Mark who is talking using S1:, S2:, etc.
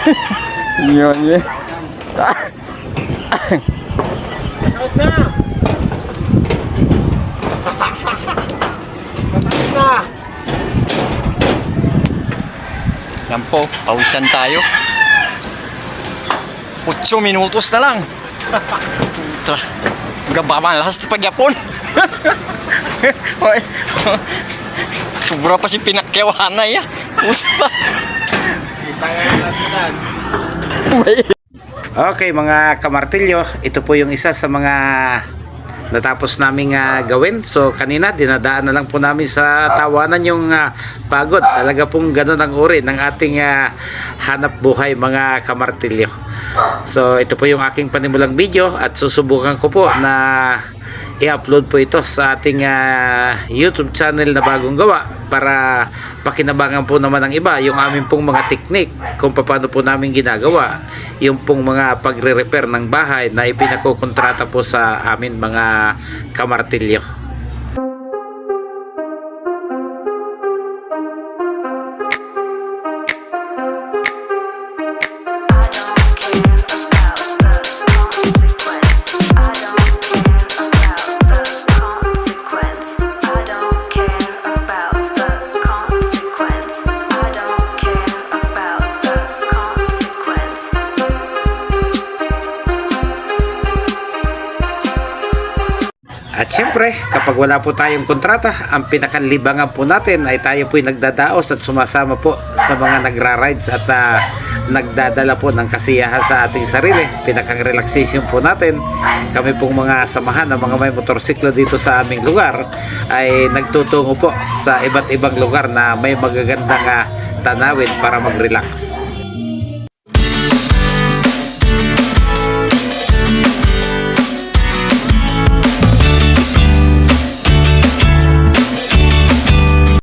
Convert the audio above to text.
S1: Yun, yun.
S2: Out na! Patay na!
S1: Yan po, pawisan tayo. 8 minutos na lang. Gabaman lahas sa pagyapon. Sobra pa si pinakyawan na ya. Usta.
S2: Kita ka ng lapitan.
S3: Okay mga kamartilyo, ito po yung isa sa mga natapos naming gawin. So kanina dinadaan na lang po namin sa tawanan yung pagod. Talaga pong ganun ang uri ng ating hanap buhay mga kamartilyo. So ito po yung aking panimulang video at susubukan ko po na i-upload po ito sa ating YouTube channel na bagong gawa para pakinabangan po naman ng iba yung aming pong mga teknik kung paano po namin ginagawa yung pong mga pagre-repair ng bahay na ipinakukontrata po sa amin mga kamartilyo. At syempre, kapag wala po tayong kontrata, ang pinakalibangan po natin ay tayo po'y nagdadaos at sumasama po sa mga nagra-rides at nagdadala po ng kasiyahan sa ating sarili. Pinakang relaxation po natin. Kami pong mga samahan ng mga may motorsiklo dito sa aming lugar ay nagtutungo po sa iba't ibang lugar na may magagandang tanawin para mag-relax.